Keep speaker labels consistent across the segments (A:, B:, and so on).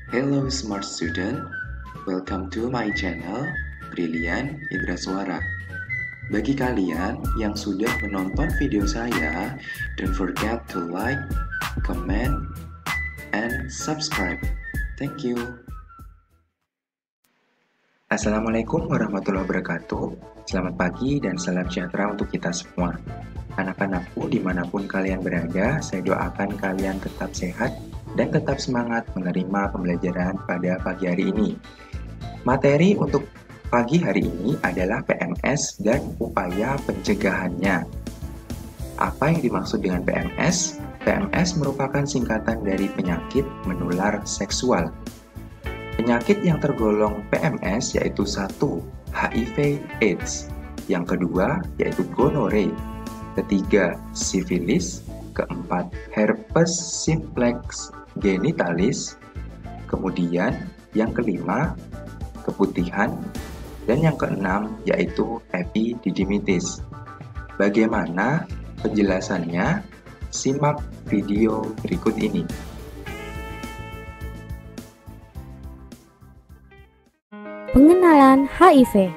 A: Hello smart student, welcome to my channel Brilian Indra Suara. Bagi kalian yang sudah menonton video saya, don't forget to like, comment, and subscribe. Thank you. Assalamualaikum warahmatullahi wabarakatuh. Selamat pagi dan salam sejahtera untuk kita semua. Anak-anakku dimanapun kalian berada, saya doakan kalian tetap sehat dan tetap semangat menerima pembelajaran pada pagi hari ini. Materi untuk pagi hari ini adalah PMS dan upaya pencegahannya. Apa yang dimaksud dengan PMS? PMS merupakan singkatan dari penyakit menular seksual. Penyakit yang tergolong PMS yaitu 1. HIV/AIDS, yang kedua yaitu gonore, ketiga sifilis, keempat herpes simplex genitalis, kemudian yang kelima keputihan, dan yang keenam yaitu epididymitis. Bagaimana penjelasannya? Simak video berikut ini.
B: Pengenalan HIV.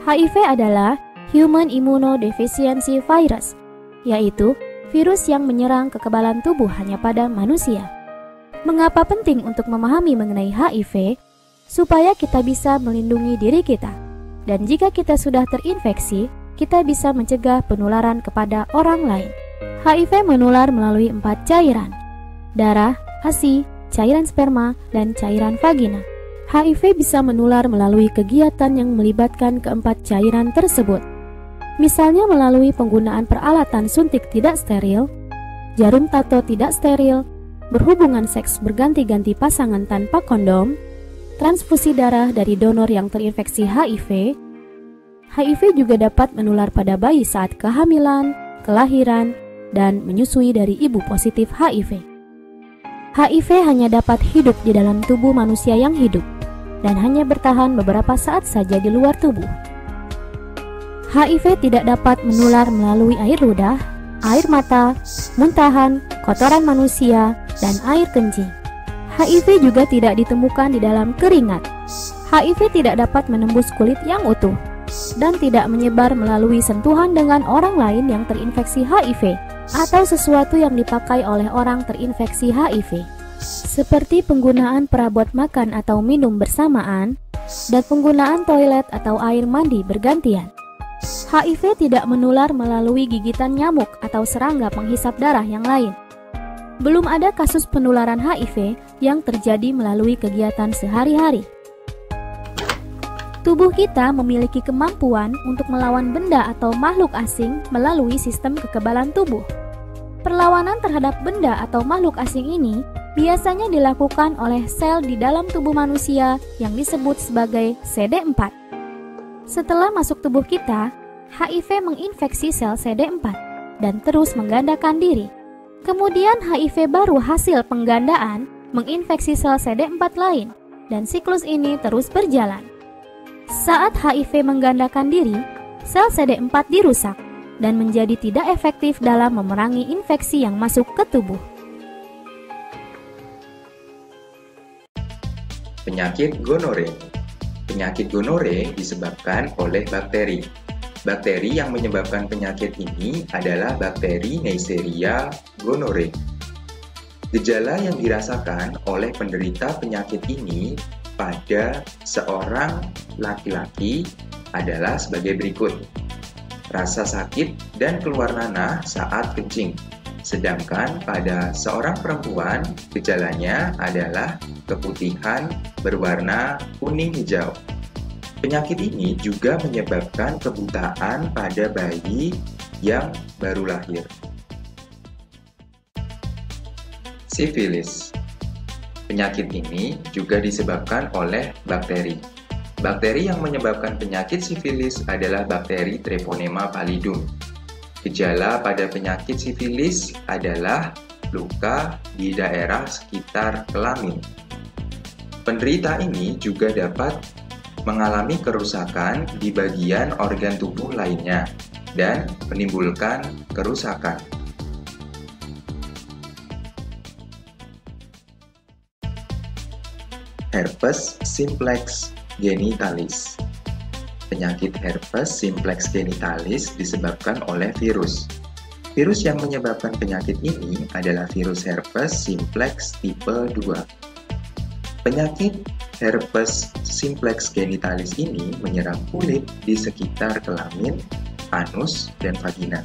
B: HIV adalah Human Immunodeficiency Virus, yaitu virus yang menyerang kekebalan tubuh hanya pada manusia. Mengapa penting untuk memahami mengenai HIV? Supaya kita bisa melindungi diri kita. Dan jika kita sudah terinfeksi, kita bisa mencegah penularan kepada orang lain. HIV menular melalui 4 cairan: darah, ASI, cairan sperma, dan cairan vagina. HIV bisa menular melalui kegiatan yang melibatkan keempat cairan tersebut. Misalnya melalui penggunaan peralatan suntik tidak steril, jarum tato tidak steril, berhubungan seks berganti-ganti pasangan tanpa kondom, transfusi darah dari donor yang terinfeksi HIV. HIV juga dapat menular pada bayi saat kehamilan, kelahiran, dan menyusui dari ibu positif HIV. HIV hanya dapat hidup di dalam tubuh manusia yang hidup dan hanya bertahan beberapa saat saja di luar tubuh. HIV tidak dapat menular melalui air ludah, air mata, muntahan, kotoran manusia, dan air kencing. HIV juga tidak ditemukan di dalam keringat. HIV tidak dapat menembus kulit yang utuh dan tidak menyebar melalui sentuhan dengan orang lain yang terinfeksi HIV atau sesuatu yang dipakai oleh orang terinfeksi HIV, seperti penggunaan perabot makan atau minum bersamaan dan penggunaan toilet atau air mandi bergantian. HIV tidak menular melalui gigitan nyamuk atau serangga penghisap darah yang lain. Belum ada kasus penularan HIV yang terjadi melalui kegiatan sehari-hari. Tubuh kita memiliki kemampuan untuk melawan benda atau makhluk asing melalui sistem kekebalan tubuh. Perlawanan terhadap benda atau makhluk asing ini biasanya dilakukan oleh sel di dalam tubuh manusia yang disebut sebagai CD4. Setelah masuk tubuh kita, HIV menginfeksi sel CD4 dan terus menggandakan diri. Kemudian HIV baru hasil penggandaan menginfeksi sel CD4 lain, dan siklus ini terus berjalan. Saat HIV menggandakan diri, sel CD4 dirusak dan menjadi tidak efektif dalam memerangi infeksi yang masuk ke tubuh.
A: Penyakit gonore. Penyakit gonore disebabkan oleh bakteri. Bakteri yang menyebabkan penyakit ini adalah bakteri Neisseria gonorrhoeae. Gejala yang dirasakan oleh penderita penyakit ini pada seorang laki-laki adalah sebagai berikut: rasa sakit dan keluar nanah saat kencing. Sedangkan pada seorang perempuan, gejalanya adalah keputihan berwarna kuning hijau. Penyakit ini juga menyebabkan kebutaan pada bayi yang baru lahir. Sifilis. Penyakit ini juga disebabkan oleh bakteri. Bakteri yang menyebabkan penyakit sifilis adalah bakteri Treponema pallidum. Gejala pada penyakit sifilis adalah luka di daerah sekitar kelamin. Penderita ini juga dapat mengalami kerusakan di bagian organ tubuh lainnya dan menimbulkan kerusakan. herpes simplex genitalis. Penyakit herpes simplex genitalis disebabkan oleh virus. Virus yang menyebabkan penyakit ini adalah virus herpes simplex tipe 2. Penyakit herpes simplex genitalis ini menyerang kulit di sekitar kelamin, anus, dan vagina.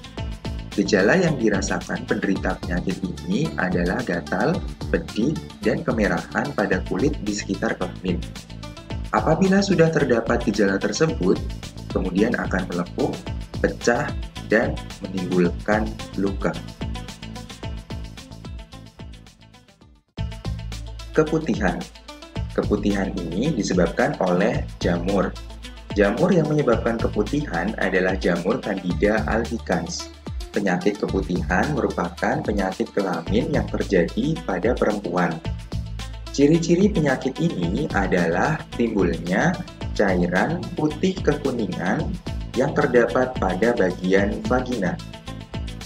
A: Gejala yang dirasakan penderita penyakit ini adalah gatal, pedih, dan kemerahan pada kulit di sekitar kelamin. Apabila sudah terdapat gejala tersebut, kemudian akan melepuh, pecah, dan menimbulkan luka. Keputihan. Keputihan ini disebabkan oleh jamur. Jamur yang menyebabkan keputihan adalah jamur Candida albicans. Penyakit keputihan merupakan penyakit kelamin yang terjadi pada perempuan. Ciri-ciri penyakit ini adalah timbulnya cairan putih kekuningan yang terdapat pada bagian vagina.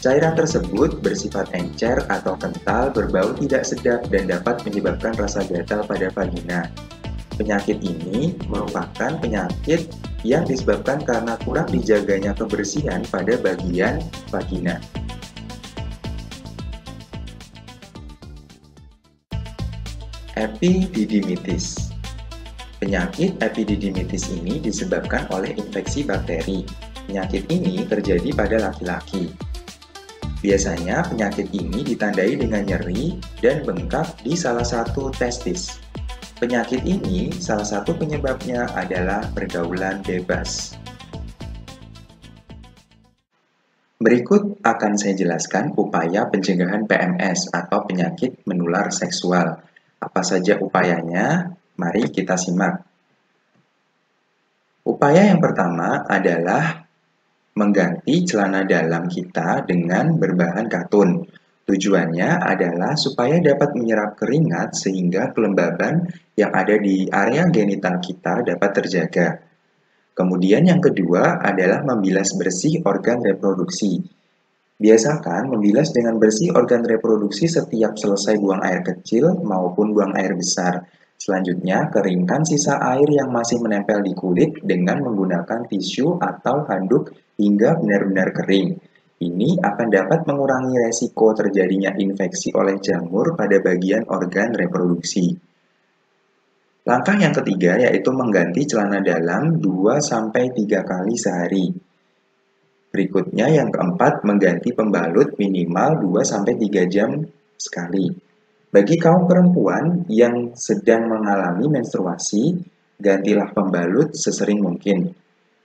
A: Cairan tersebut bersifat encer atau kental, berbau tidak sedap, dan dapat menyebabkan rasa gatal pada vagina. Penyakit ini merupakan penyakit yang disebabkan karena kurang dijaganya kebersihan pada bagian vagina. Epididymitis. Penyakit epididymitis ini disebabkan oleh infeksi bakteri. Penyakit ini terjadi pada laki-laki. Biasanya penyakit ini ditandai dengan nyeri dan bengkak di salah satu testis. Penyakit ini salah satu penyebabnya adalah pergaulan bebas. Berikut akan saya jelaskan upaya pencegahan PMS atau penyakit menular seksual. Apa saja upayanya? Mari kita simak. Upaya yang pertama adalah mengganti celana dalam kita dengan berbahan katun. Tujuannya adalah supaya dapat menyerap keringat sehingga kelembaban yang ada di area genital kita dapat terjaga. Kemudian yang kedua adalah membilas bersih organ reproduksi. Biasakan membilas dengan bersih organ reproduksi setiap selesai buang air kecil maupun buang air besar. Selanjutnya, keringkan sisa air yang masih menempel di kulit dengan menggunakan tisu atau handuk hingga benar-benar kering. Ini akan dapat mengurangi resiko terjadinya infeksi oleh jamur pada bagian organ reproduksi. Langkah yang ketiga yaitu mengganti celana dalam 2-3 kali sehari. Berikutnya yang keempat, mengganti pembalut minimal 2-3 jam sekali. Bagi kaum perempuan yang sedang mengalami menstruasi, gantilah pembalut sesering mungkin.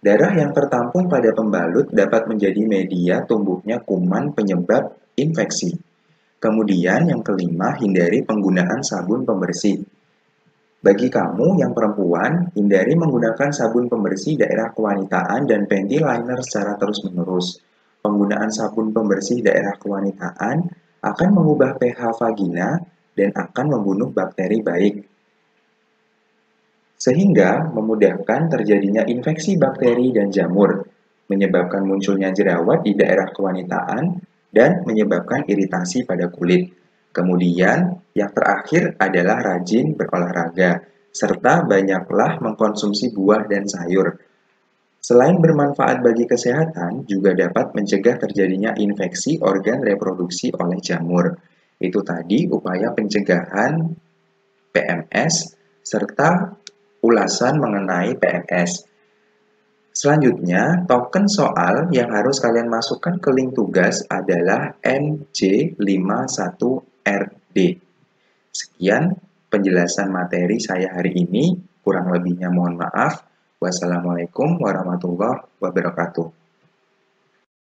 A: Darah yang tertampung pada pembalut dapat menjadi media tumbuhnya kuman penyebab infeksi. Kemudian yang kelima, hindari penggunaan sabun pembersih. Bagi kamu yang perempuan, hindari menggunakan sabun pembersih daerah kewanitaan dan panty liner secara terus-menerus. Penggunaan sabun pembersih daerah kewanitaan akan mengubah pH vagina dan akan membunuh bakteri baik, sehingga memudahkan terjadinya infeksi bakteri dan jamur, menyebabkan munculnya jerawat di daerah kewanitaan, dan menyebabkan iritasi pada kulit. Kemudian, yang terakhir adalah rajin berolahraga, serta banyaklah mengkonsumsi buah dan sayur. Selain bermanfaat bagi kesehatan, juga dapat mencegah terjadinya infeksi organ reproduksi oleh jamur. Itu tadi upaya pencegahan PMS, serta ulasan mengenai PMS. Selanjutnya, token soal yang harus kalian masukkan ke link tugas adalah NJ51RD. Sekian penjelasan materi saya hari ini, kurang lebihnya mohon maaf. Wassalamualaikum warahmatullahi wabarakatuh.